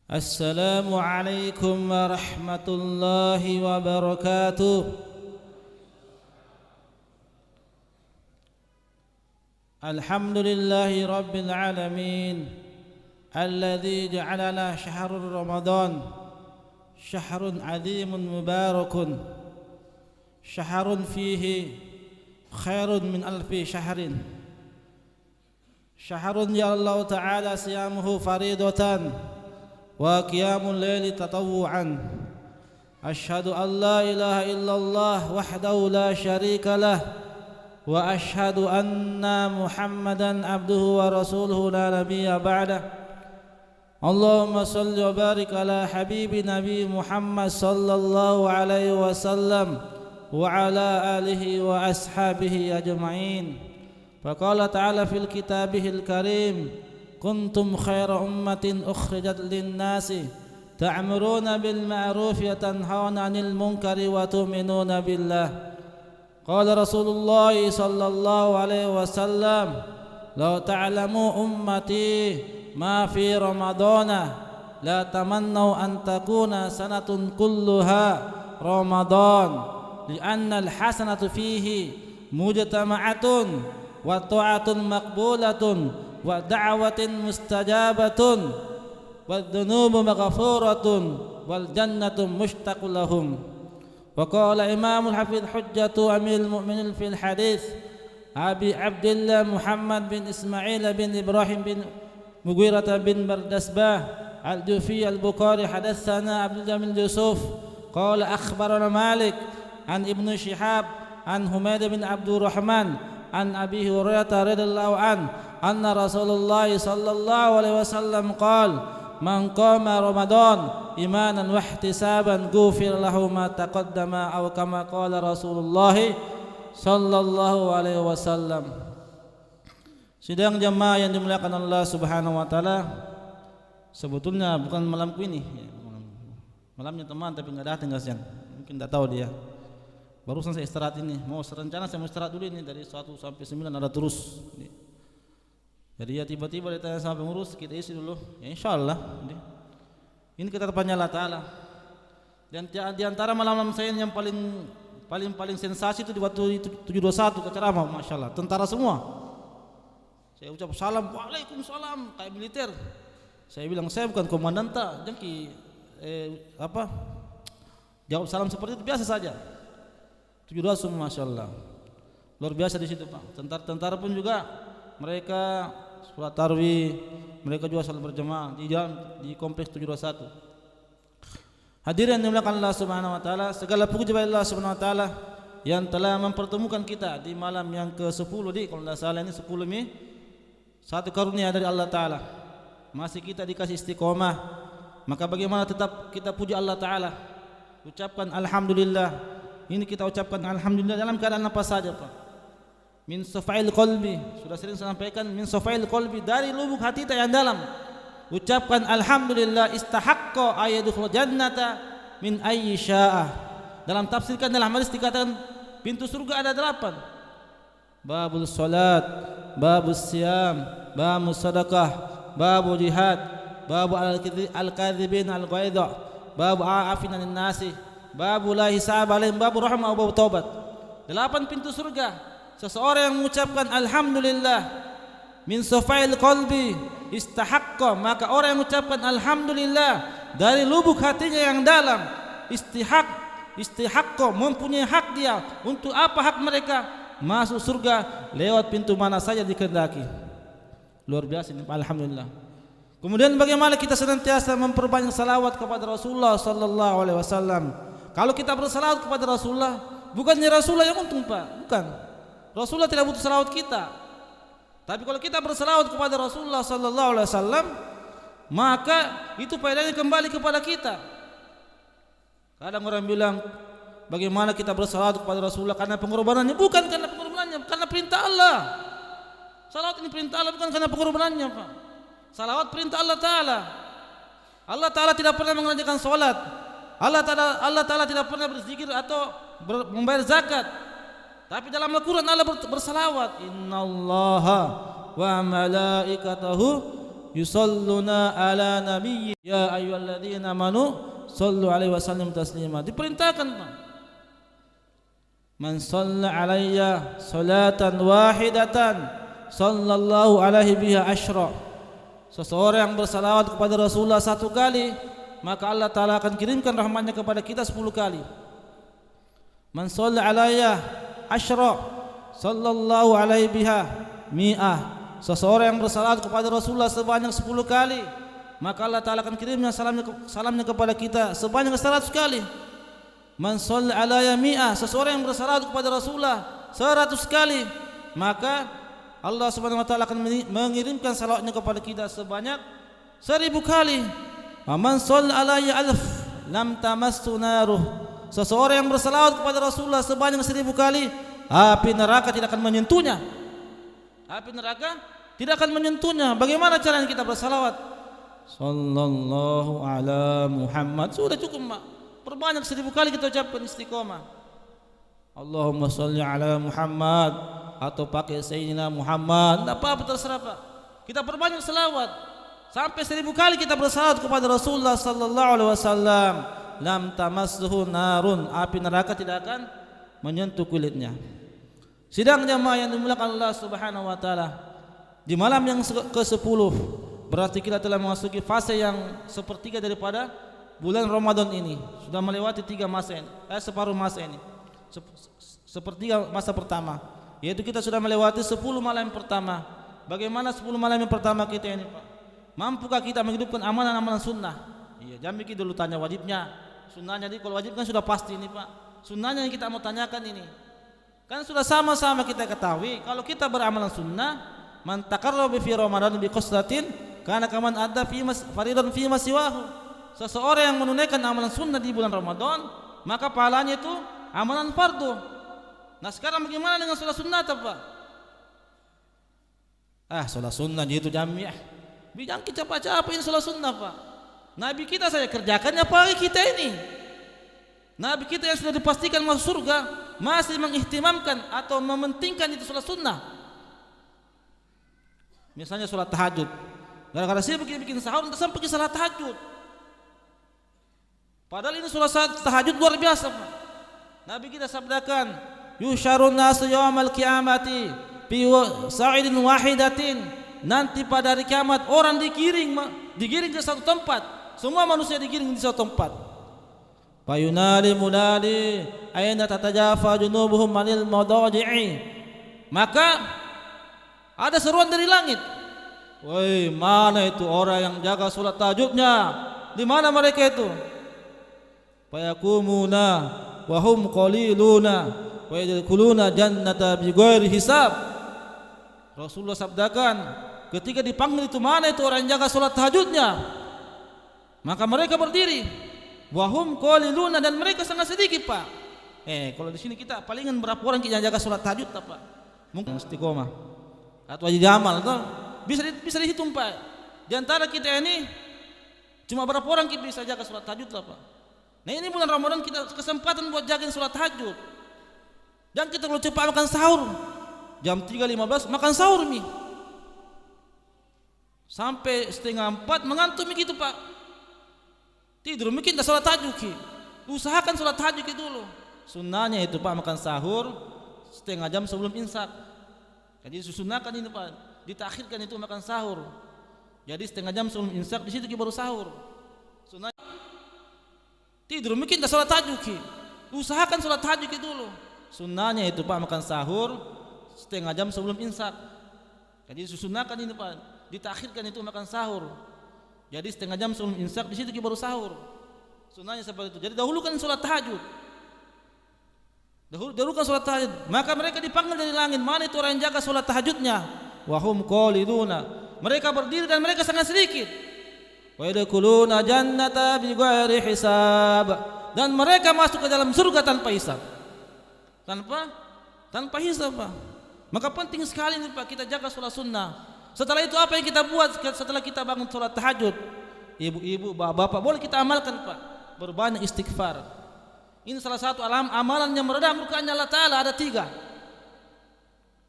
Assalamualaikum warahmatullahi wabarakatuh. Alhamdulillahi rabbil alamin alladzi ja'alana syahrul ramadan syahrun azimun mubarakun syahrun fihi khairun min alfi syahrin syahrun ya Allah ta'ala siyamuhu faridatan wa qiyamul laili tatawwu'an. Asyhadu an la ilaha illallah wahdahu la syarika lah wa asyhadu anna Muhammadan abduhu wa rasuluhu la nabiyya ba'dah. Allahumma shalli wa barik ala habibi nabi Muhammad sallallahu alaihi wasallam wa ala alihi wa ashabihi ajma'in. Faqala ta'ala fil kitabihil karim kuntum khaira ummatin ukhrijat linnasi ta'muruna bil ma'ruf wa tanhauna 'anil munkari wa tu'minuna billah. Qala Rasulullah sallallahu alaihi wasallam law ta'lamu ummati ma fi ramadana la tamannaw an takuna sanatun kulluha ramadan li'anna al-hasanatu fihi mujtama'atun wa ta'atun maqbulatun wa da'watin mustajabatun wa dhunubu maghfuratun wal jannatu mushtaqul lahum. Wa qala Imamul Hafidz Hujjatu Amirul Mu'minin fil hadits Abi Abdullah Muhammad bin Ismail bin Ibrahim bin Mughirah bin Bardasbah Al-Jufi Al-Bukhari hadatsana Abdullah bin Yusuf qala akhbarana Malik an Ibnu Syihab an Humaid bin Abdurrahman an Abi Hurairah radhiyallahu anna Rasulullah sallallahu alaihi wasallam qala man qama Ramadan imanan wa ihtisaban ghufir lahu ma taqaddama aw kama qala Rasulullah sallallahu alaihi wasallam. Sidang jamaah yang dimuliakan Allah Subhanahu wa taala, sebetulnya bukan malamku ini, malamnya teman tapi enggak datang kasihan. Mungkin enggak tahu dia. Barusan saya istirahat ini, mau rencana saya mau istirahat dulu ini dari 1 sampai 9 ada terus. Jadi ya tiba-tiba ditanya sama pengurus, kita isi dulu. Ya insyaallah. Ini ketetapannya Allah Ta'ala. Dan di antara malam-malam saya yang paling sensasi itu di waktu 721 ke ceramah, masyaallah. Tentara semua. Saya ucap salam, waalaikumsalam kayak militer. Saya bilang saya bukan komandan tak, jengki jawab salam seperti itu biasa saja. 721 masyaallah. Luar biasa di situ, Pak. Tentara pun juga mereka sholat tarawih, mereka juga salat berjamaah di kompleks 721. Hadirin yang dimuliakan Allah Subhanahu wa taala, segala puji bagi Allah Subhanahu wa taala yang telah mempertemukan kita di malam yang ke-10 kalau tidak salah ini 10 ini. Satu karunia dari Allah Taala. Masih kita dikasih istiqomah, maka bagaimana tetap kita puji Allah Taala. Ucapkan alhamdulillah. Ini kita ucapkan alhamdulillah dalam keadaan apa saja, Pak. Min safail qalbi, sudah sering saya sampaikan, min safail qalbi, dari lubuk hati yang dalam. Ucapkan alhamdulillah istahaqqa ayadkhul jannata min ayyi sya'ah. Dalam tafsirkan dalam hadis dikatakan pintu surga ada 8. Babul salat, babus siyam, babus sedekah, babu jihad, babu al-kadzibin al-ghaidha, babu a'afina lin-nasi, babu la hisab alaihim, babu rahmah, babu taubat. 8 pintu surga. Seseorang yang mengucapkan alhamdulillah min safail qalbi istahaqqa, maka orang yang mengucapkan alhamdulillah dari lubuk hatinya yang dalam, istihaqqa, mempunyai hak dia. Untuk apa hak mereka? Masuk surga lewat pintu mana saja dikehendaki. Luar biasa ini, alhamdulillah. Kemudian bagaimana kita senantiasa memperbanyak salawat kepada Rasulullah sallallahu alaihi wasallam. Kalau kita bersalawat kepada Rasulullah, bukannya Rasulullah yang untung, Pak, bukan. Rasulullah tidak butuh salawat kita. Tapi kalau kita bersalawat kepada Rasulullah sallallahu alaihi wasallam, maka itu faedahnya kembali kepada kita. Kadang orang bilang, bagaimana kita bersalawat kepada Rasulullah karena pengorbanannya? Bukan karena pengorbanannya, karena perintah Allah. Salawat ini perintah Allah, bukan karena pengorbanannya, Pak. Salawat perintah Allah Ta'ala. Allah Ta'ala tidak pernah mengerjakan salat. Allah Ta'ala tidak pernah berzikir atau membayar zakat. Tapi dalam Al-Quran Allah bersalawat. Innallaha wa malaikatahu yusalluna ala nabiyyi ya ayyuhalladzina amanu sallu alaihi wasallam taslima. Diperintahkan Pak. Man shalla alayya salatan wahidatan sallallahu alaihi biha asyra. Seseorang yang bersalawat kepada Rasulullah satu kali, maka Allah Ta'ala akan kirimkan rahmatnya kepada kita 10 kali. Man shalla alayya asyra sallallahu alaihi biha mi'ah. Seseorang yang bersalawat kepada Rasulullah sebanyak 10 kali, maka Allah Ta'ala akan kirimnya salamnya kepada kita sebanyak 100 kali. Man shalla alayya mi'ah. Seseorang yang bersalawat kepada Rasulullah 100 kali, maka Allah Subhanahu wa taala akan mengirimkan salawatnya kepada kita sebanyak 1000 kali. Man shalla alayya alf lam tamassu naruh. Seseorang yang bersalawat kepada Rasulullah sebanyak 1000 kali, api neraka tidak akan menyentuhnya. Api neraka tidak akan menyentuhnya. Bagaimana caranya kita bersalawat? Sallallahu ala Muhammad. Sudah cukup, Mak. Perbanyak 1000 kali kita ucapkan istiqomah. Allahumma sholli ala Muhammad, atau pakai Sayyidina Muhammad, tidak apa-apa, terserah Pak. Kita perbanyak selawat sampai 1000 kali kita bersalawat kepada Rasulullah sallallahu alaihi wasallam. Lam tamassuhu narun. Api neraka tidak akan menyentuh kulitnya. Sidang jamaah yang dimuliakan Allah Subhanahu wa taala, di malam yang ke-10 berarti kita telah memasuki fase yang sepertiga daripada bulan Ramadan ini. Sudah melewati 3 masa ini, separuh masa ini. Sepertiga masa pertama, yaitu kita sudah melewati 10 malam pertama. Bagaimana 10 malam yang pertama kita ini, Pak? Mampukah kita menghidupkan amalan-amalan sunnah? Iya, jangan bikin dulu tanya wajibnya, sunnahnya. Jadi kalau wajib kan sudah pasti ini, Pak. Sunnahnya yang kita mau tanyakan ini, kan sudah sama-sama kita ketahui. Kalau kita beramalan sunnah, man taqarraba fi Ramadan bi qasdatin kana kaman adda fi faridan fi masiwahu. Seseorang yang menunaikan amalan sunnah di bulan Ramadan, maka pahalanya itu amalan fardu. Nah sekarang bagaimana dengan sholat sunnah, Pak? Sholat sunnah itu jamiah. Jangan kita capek-capekin sholat sunnah, Pak. Nabi kita saya kerjakannya, apalagi kita ini. Nabi kita yang sudah dipastikan masuk surga masih mengihtimamkan atau mementingkan itu sholat sunnah. Misalnya sholat tahajud. Gara-gara saya bikin sahur, tidak sampai ke sholat tahajud. Padahal ini sholat tahajud luar biasa, Pak. Nabi kita sabdakan, yusyarun nasu yawmal qiyamati fi sa'idin wahidatin. Nanti pada hari kiamat orang digiring ke satu tempat. Semua manusia digiring di satu tempat. Fayunali munali ayna tatajafa junubuhum manil madaji'i. Maka ada seruan dari langit. Woi, mana itu orang yang jaga salat tahajudnya? Di mana mereka itu? Fayakumuna wa hum qaliluna wa yadkhuluna jannata bighairi hisab. Rasulullah sabdakan, ketika dipanggil itu mana itu orang yang jaga salat tahajudnya, maka mereka berdiri. Wa hum qaliluna, dan mereka sangat sedikit, Pak. Kalau di sini kita palingan berapa orang yang jaga salat tahajud, Pak? Mungkin istiqomah atau wajib amal atau bisa dihitung, Pak. Di antara kita ini cuma berapa orang kita bisa jaga salat tahajud, Pak? Nah ini bulan Ramadan kita kesempatan buat jagain salat tahajud. Dan kita kalau cepat makan sahur jam 3.15 makan sahur sampai 3:30 mengantuk gitu, Pak. Tidur mungkin dah salat tahajud ki. Usahakan salat tahajud dulu. Sunnahnya itu, Pak, makan sahur setengah jam sebelum imsak. Jadi susunahkan ini, Pak, ditakhirkan itu makan sahur. Jadi setengah jam sebelum imsak di situ baru sahur. Sunnah. Tidur mungkin dah salat tahajud ki. Usahakan salat tahajud dulu. Sunnahnya itu, Pak, makan sahur setengah jam sebelum imsak. Jadi susunahkan ini, Pak, ditakhirkan itu makan sahur. Jadi setengah jam sebelum imsak di situ baru sahur. Sunnahnya seperti itu. Jadi dahulukan salat tahajud. Dahulukan salat tahajud. Maka mereka dipanggil dari langit, mana itu orang yang jaga salat tahajudnya? Wa hum qaliluna. Mereka berdiri dan mereka sangat sedikit. Wa yadkhuluna jannata bighairi hisab. Dan mereka masuk ke dalam surga tanpa hisab. Tanpa hisab, Pak. Maka penting sekali nih, Pak, kita jaga salat sunnah. Setelah itu apa yang kita buat setelah kita bangun salat tahajud? Ibu-ibu, bapak-bapak, boleh kita amalkan, Pak. Berbanyak istighfar. Ini salah satu amalan yang meredam murkanya Allah Ta'ala. Ada 3.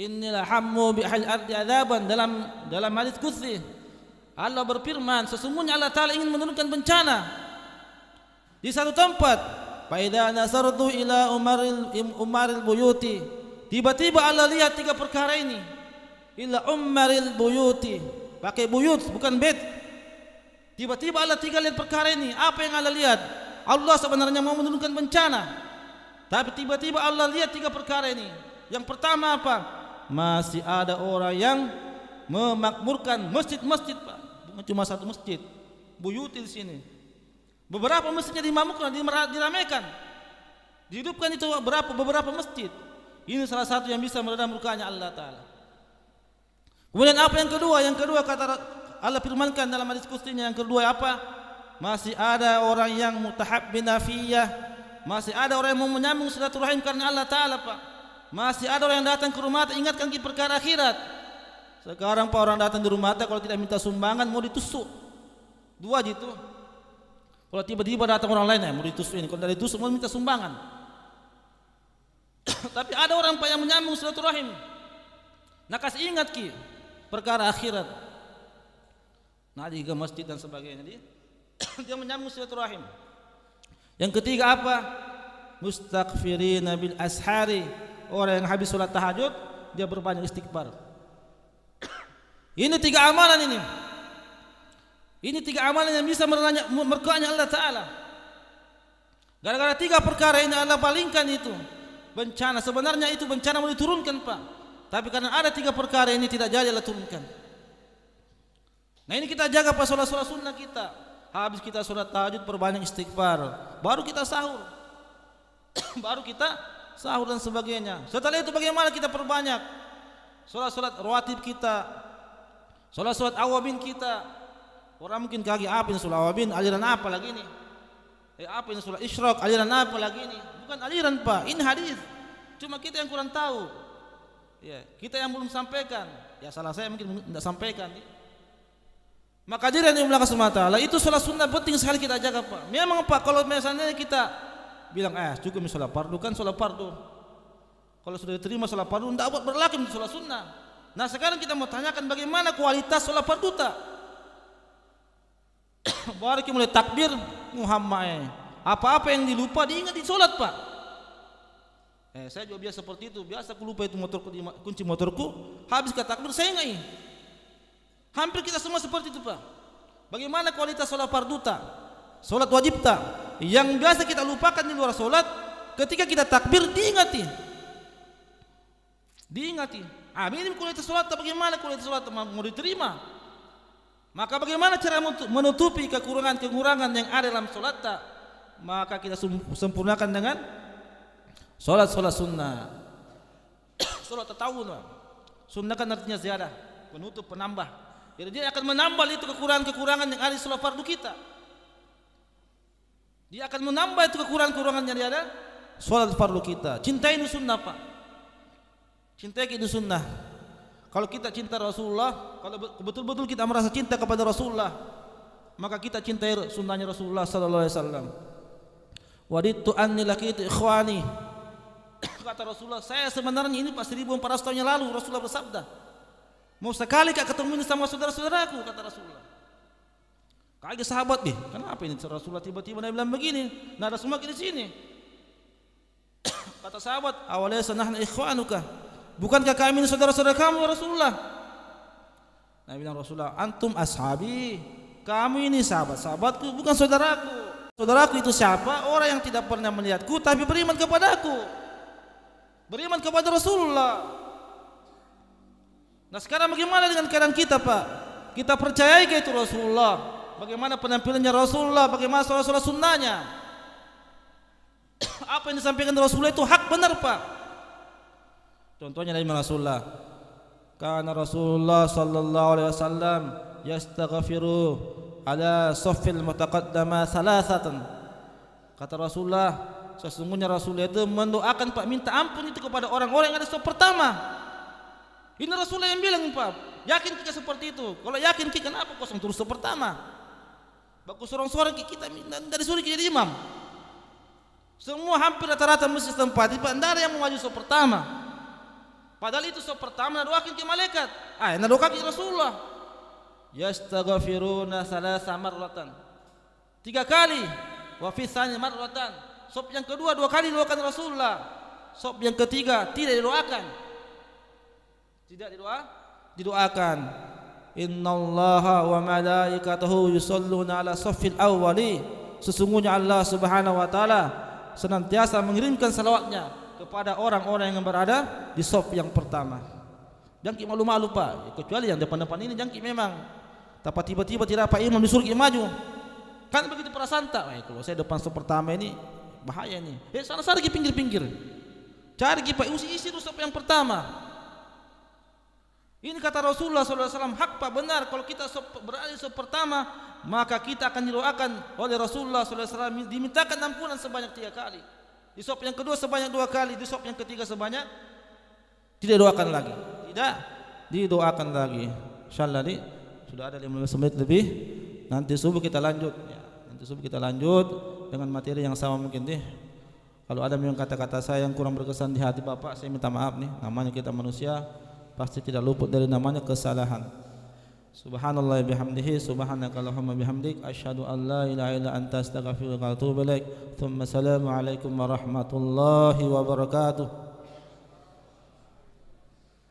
Innila hammu bi ahli ardi adzaban, dalam hadits qudsi. Allah berfirman, sesungguhnya Allah Ta'ala ingin menurunkan bencana di satu tempat. Fa idza nasartu ila umaril buyuti. Tiba-tiba Allah lihat tiga perkara ini. Ila umaril buyuti. Pakai buyut bukan bait. Tiba-tiba Allah tiga lihat perkara ini. Apa yang Allah lihat? Allah sebenarnya mau menurunkan bencana, tapi tiba-tiba Allah lihat tiga perkara ini. Yang pertama apa? Masih ada orang yang memakmurkan masjid-masjid, Pak. Bukan cuma satu masjid. Buyut di sini. Beberapa masjidnya dimakmurkan, diramaikan. Dihidupkan itu beberapa masjid. Ini salah satu yang bisa meredam murkanya Allah Ta'ala. Kemudian apa yang kedua? Yang kedua kata Allah firmankan dalam hadis qudsinya, yang kedua apa? Masih ada orang yang mutahabbina fiyah. Masih ada orang yang mau menyambung silaturahim karena Allah Ta'ala, Pak. Masih ada orang yang datang ke rumah ingatkan ke perkara akhirat. Sekarang Pak, orang datang di rumah kalau tidak minta sumbangan mau ditusuk. Dua gitu. Kalau tiba-tiba datang orang lain mau ditusuk ini. Kalau tidak ditusuk mau minta sumbangan. Tapi ada orang Pak yang menyambung silaturahim. Nah, kasih ingat ki perkara akhirat. Nah, juga masjid dan sebagainya dia menyambung silaturahim. Yang ketiga apa? Mustaghfirina bil ashari. Orang yang habis sholat tahajud dia berbanyak istighfar. Ini tiga amalan ini. Ini tiga amalan yang bisa murkanya Allah Ta'ala. Gara-gara tiga perkara ini Allah palingkan itu bencana. Sebenarnya itu bencana mau diturunkan, Pak. Tapi karena ada tiga perkara ini tidak jadi Allah turunkan. Nah, ini kita jaga pas sholat sunnah kita. Habis kita sholat tahajud perbanyak istighfar. Baru kita sahur. Baru kita sahur dan sebagainya. Setelah itu bagaimana kita perbanyak sholat rawatib kita, sholat awabin kita. Orang mungkin kaget, apa ini sholat awabin, aliran apa lagi ini? Apa ini sholat isyraq, aliran apa lagi ini? Bukan aliran, Pak, ini hadis. Cuma kita yang kurang tahu. Ya, kita yang belum sampaikan. Ya salah saya mungkin tidak sampaikan. Maka hadirin yang dimulakan semata Allah, itu sholat sunnah penting sekali kita jaga, Pak. Memang Pak, kalau misalnya kita bilang cukup sholat fardu, kan sholat fardu. Kalau sudah diterima sholat fardu, tidak berlaku sholat sunnah. Nah, sekarang kita mau tanyakan bagaimana kualitas sholat fardu tak? Baru kita mulai takbir Muhammad. Apa-apa yang dilupa diingat di sholat, Pak. Saya juga biasa seperti itu. Biasa aku lupa itu kunci motorku. Habis ke takbir saya ingat. Hampir kita semua seperti itu, Pak. Bagaimana kualitas sholat fardu tak? Sholat wajib tak? Yang biasa kita lupakan di luar sholat, ketika kita takbir diingati. Ini kualitas sholat tak? Bagaimana kualitas sholat mau diterima? Maka bagaimana cara menutupi kekurangan yang ada dalam sholat tak? Maka kita sempurnakan dengan sholat sunnah. Sholat tatawun. Sunnah kan artinya ziyadah, penutup, penambah. Jadi dia akan menambah itu kekurangan yang ada di sholat fardu kita. Dia akan menambah itu kekurangan yang ada sholat fardu kita. Cintai itu sunnah, Pak. Cintai itu sunnah. Kalau kita cinta Rasulullah, kalau betul-betul kita merasa cinta kepada Rasulullah, maka kita cintai sunnahnya Rasulullah sallallahu alaihi wasallam. Wadittu anni laqitu ikhwani. Kata Rasulullah, saya sebenarnya ini pas 1400 tahun yang lalu Rasulullah bersabda, mau sekali kak ketemu sama saudara-saudaraku, kata Rasulullah. Kaget sahabat nih, kenapa ini Rasulullah tiba-tiba dia bilang begini? Nada semua di sini. Kata sahabat, awalaysa nahnu ikhwanuka? Bukankah kami ini saudara-saudara kamu, Rasulullah? Nabi bilang, Rasulullah, antum ashabi. Kamu ini sahabat-sahabatku, bukan saudaraku. Saudaraku itu siapa? Orang yang tidak pernah melihatku tapi beriman kepadaku. Beriman kepada Rasulullah. Nah, sekarang bagaimana dengan keadaan kita, Pak? Kita percayai ke itu Rasulullah? Bagaimana penampilannya Rasulullah? Bagaimana sholat sunnahnya? Apa yang disampaikan Rasulullah itu hak benar, Pak. Contohnya dari Rasulullah. Karena Rasulullah sallallahu alaihi wasallam yastaghfiru ala saffil mutaqaddama salasatan. Kata Rasulullah, sesungguhnya Rasulullah itu mendoakan, Pak, minta ampun itu kepada orang-orang yang ada saf pertama. Ini Rasulullah yang bilang, Pak. Yakin kita seperti itu? Kalau yakin kita, kenapa kosong terus saf pertama? Bagus sorong-sorong kita dari suri kita jadi imam. Semua hampir rata-rata masjid tempat Pak, tidak ada yang mau maju saf pertama. Padahal itu saf pertama doakan ke malaikat. Nah doakan ke Rasulullah. yastaghfiruna salasa marratan, 3 kali. Wa fi tsani marratan, sop yang kedua 2 kali doakan Rasulullah. Sop yang ketiga tidak didoakan. Tidak didoakan. Innallaha wa malaikatahu yusholluna ala saffil awwali. Sesungguhnya Allah Subhanahu wa taala senantiasa mengirimkan salawatnya kepada orang-orang yang berada di saf yang pertama. Jangkit malu-malu Pak, kecuali yang depan-depan ini jangkit memang. Tapi tiba-tiba tidak Pak Imam disuruh maju. Kan begitu perasaan tak? Kalau saya depan saf pertama ini bahaya nih. Sana-sana di pinggir-pinggir. Cari Pak isi saf yang pertama. Ini kata Rasulullah SAW, hak Pak benar. Kalau kita berada di saf pertama, maka kita akan didoakan oleh Rasulullah SAW, dimintakan ampunan sebanyak 3 kali. Di saf yang kedua sebanyak 2 kali, di saf yang ketiga sebanyak tidak didoakan lagi. Tidak didoakan lagi. Insyaallah nih sudah ada 15 menit lebih. Nanti subuh kita lanjut. Ya, nanti subuh kita lanjut dengan materi yang sama mungkin deh. Kalau ada memang kata-kata saya yang kurang berkesan di hati Bapak, saya minta maaf nih. Namanya kita manusia, pasti tidak luput dari namanya kesalahan. Subhanallah bihamdihi, subhanakallahumma bihamdik, asyhadu an la ilaha illa anta astaghfiruka wa atubu ilaik. Tsumma assalamu alaikum warahmatullahi wabarakatuh.